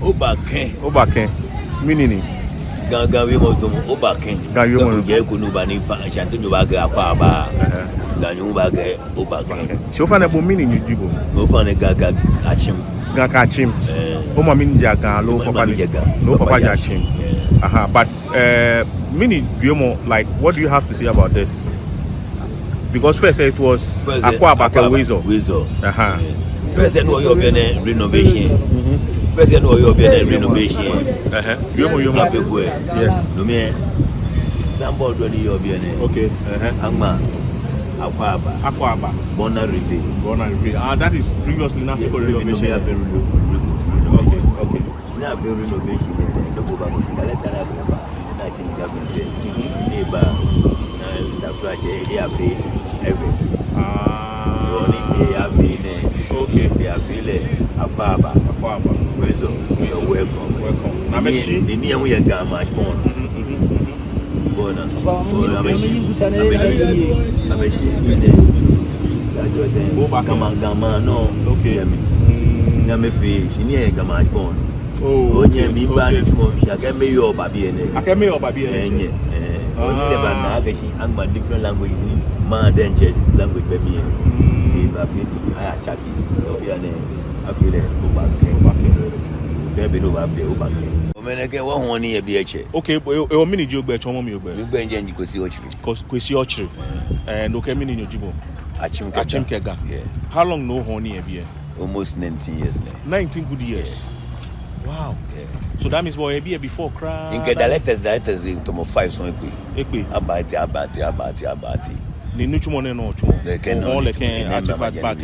Obake. Meaning Gaga we mo to Obake. Gaga mo je ko no ba ni fa Ashanti do ba ga akwa ba. Ganyu ba ga Obake. So fa na bo meaning you jibo. Mo fa na gaga achim. Gaga achim. O ma meaning jaga lo papa achim. But meaning Duomo, like what do you have to say about this? Because first it was Akwa Abake Wezo. First I know you're being renovation. First I know you're being renovation. Yes. No me. Somebody already you're being. Okay. Angma. Aquaba. Bona Ribe. That is previously not for renovation. Okay. Now for renovation. No go back to the letter that neighbor. That's why they are free every. They are free. Okay. They are free. Aquaba. Wezo. You're welcome. I'm a sheep. The near we are gamma. Bona. I'm a sheep. Gamma. No. Okay. I'm a fish. She near gamma. Oh, yeah, me bad. I can make your baby. I'm a different language. Man, then change language baby. I chat it. I feel it. Okay, but mini joke bet on me. You bend Kwesi Ochre. And okay, mini Jibo. Achim Kega. How long no honey every year? Almost 19 years now. 19 good years. Yeah. Wow. Yeah. So that means boy be before cry. In the letters we to 5 so ekpe. Abati. Ni nuchu mo no chu. They can back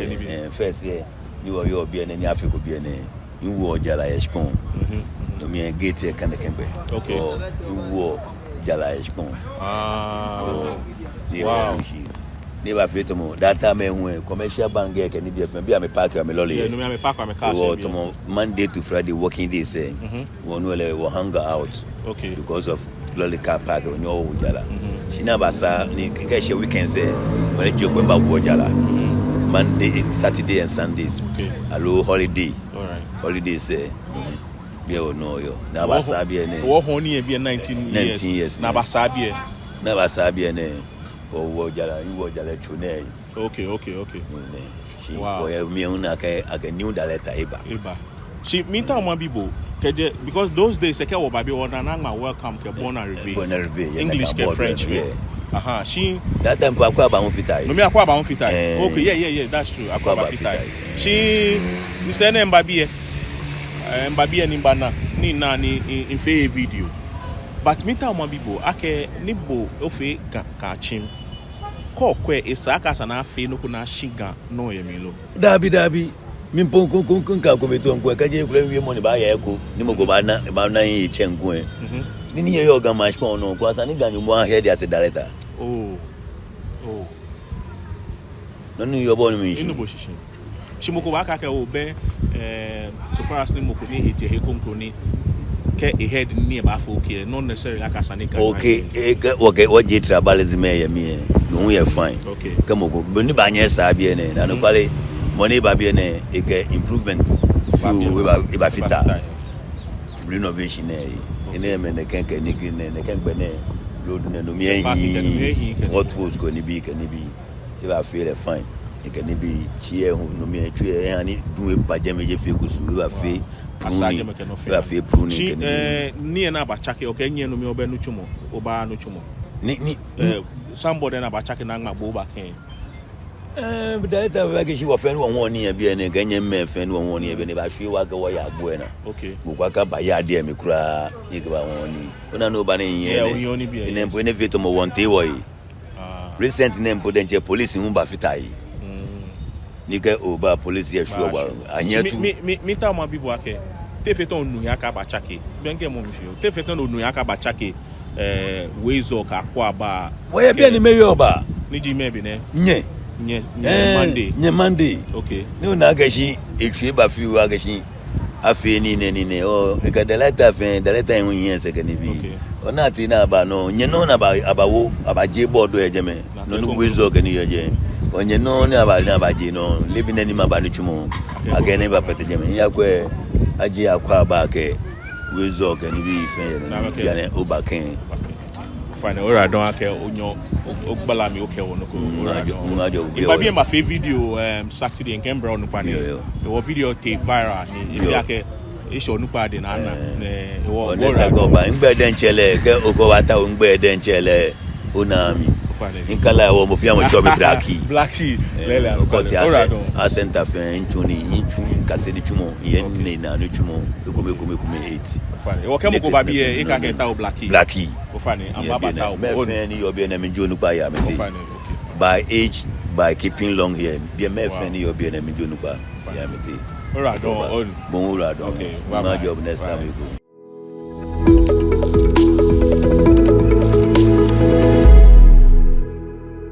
first year you are your bien and Africa bien. You wo jala eshpon. To me gate here kan kembe. Okay. You wo jala eshpon. Wow. Never fit to mo that time when commercial bank get can be FM be am park am lolly. Yeah, no me park am car. To Monday to Friday working day say. One will hang out. Okay. Because of lolly car park on your jala. She never saw ni keshe weekend say when you go back wo jala. Monday, Saturday and Sundays. Okay. Hello holiday. All right. Holiday say. Be o no yo. Na ba sabi ne. Wo honey be 19 years. Na ba sabi ne. Oh, jala chune. Okay. Wow. Me una I can new daleta eba. She minta uma bibo. Because those days seke wo baby order na welcome ke born and reveal. English ke French. Yeah. She that time akwa ba fitai. No me akwa ba fitai. Okay, yeah, that's true. Akwa ba fitai. She say na Mbabie. Mbabie ni bana ni na ni in fe video. But minta uma bibo ake ni bo ofe ka chim. Kokwe isaka sana fe no kuna shiga no yemilo. Dabi. Mi ponko ka ko beto nko ka je kule wi mo ni ba ya eko ni mo go ba na yi chenku e. Ni ye yoga match ko no ko asa ni ganyu mo ahead as a director. Oh. No ni yo bo ni mi. Inu bo shishin. Shimoko ba ka ke obe so far as ni mo ko ni eje he konkro ni ke ahead ni ba fo okay not necessarily like asani ka. Okay, what je tribalism e mi no we fine. Okay. Kamo go ni ba nya sa bi ne na no kwale money ba bi ne e ke improvement fu we ba fita renovation e ene me ne ken ne ken gbe ne road ne no mi ehin what was going to be can be if I feel fine e can be chie hu no mi atwe e ani du e ba jame je fe kusu we ba fe asaje me ke no fe we ba fe pruni ken ni na ba chake okay nye no mi oba no chumo ni somebody na ba chake na ngba bo ba ken but that we get you offend one ni e bi ne ganye me friend one ni e bi ne ba hwe wa ga wo ya agbo na okay go kwa ka ba ya de me kura ni ga ba won ni una no ba ne yen ne mpo ne veto mo won te wo yi recent ne mpo de police hu ba fitai ni ga oba police ye hwe wa anya tu mi ta ma bibo ake te feton nu ya ka ba chake benge mo mi fi te feton nu ya ka ba chake wezo ka kwa ba wo ye bi ni me yo ba ni ji me bi ne nye Monday okay no na gashi etwe ba fi wa gashi afi ni ne o e ka deleta en yin se ke ni bi o na ti na ba no nye no na ba abawo abaje board e jeme no no wezo ke ni ye o nye no na ba je no lebi na ni ma ba ni chumo aga ne ba pete jeme ya kwe aje akwa ba ke we zo ke ni bi fe ya ne obaken fine ora don ake onyo ogbala mi oke wonu ko ora don iba bi ma fe video Saturday in Canberra onu pa ni e wo video take viral ni e ake e so nu pa de na na e wo ora go ba ngbe de nchele ke ogo wata o ngbe de nchele onami nkala wo mo fi am cho be blackie lele ora don asenta fe ntuni kase ni chumo yen ni na no chumo kume 8 fine wo ke mo ko ba bi e ka ke ta o blackie o fine am ba ta o me fe ni yo bi na me jonu pa ya me by age by keeping long here be me fe ni yo bi na me jonu pa ya me ora don on bon ora don okay my job next time we go